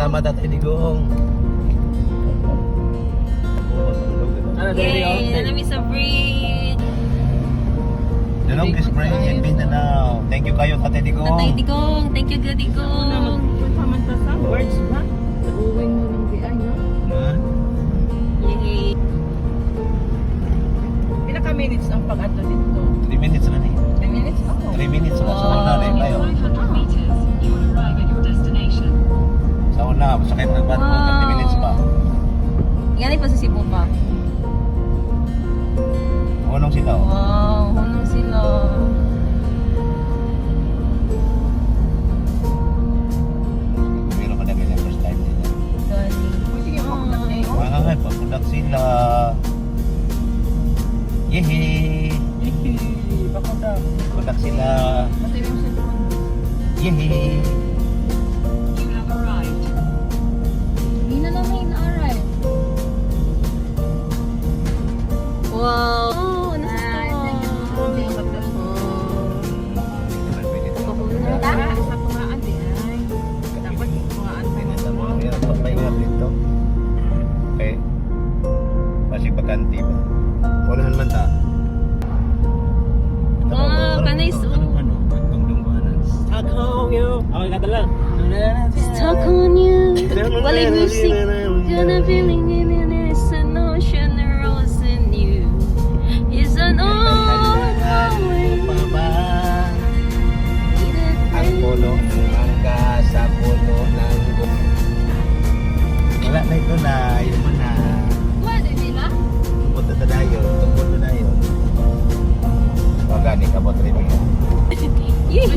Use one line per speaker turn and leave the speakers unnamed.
Salamat Ate Digong.
Yay! Nami sa bridge.
The longest bridge in Mindanao. Thank you kayo Ate Digong.
Tatay Digong. Thank you, Digong.
Pagpamanta sa words ba? Sa uwing mo ng BI, no?
Yay!
Pila ka minutes ang pag-ato dito?
3 minutes na ni.
10 minutes? Oh.
3 minutes na sa una rin kayo.
500 meters, you will arrive at your destination.
Sa una, sakay pa ng barko, 30 minutes pa.
Yan ay pa sa Cebu pa.
Unong sila.
Wow, hunong sila.
Pero ka na ganyan first time nila.
Galing.
Sige, makulat na yun.
Mga nga, papudak sila. Yehey!
Pakudak.
Papudak sila.
Matay mo sa doon.
Yehey!
You have arrived.
Hindi na namin na-arrive. Wow! Oh, nasa
Sa tungaan din ay. Dapat tungaan pa na sa mga.
Mayroon pa pahinga dito. Okay. Masig bakanti ba? Unahan man ta.
Wow, kanay so.
Ano? Tungtungbanan.
Ako yo. Okay ka talaga.
Stuck on you. Walay music. Gonna feeling in it. It's an ocean rose in you. It's an old highway.
Ang puno ng mangga sa puno ng wala na ito na yun mo na
Pwede nila?
punta na yun tungkol na yun wag gani ka po trip
Yee!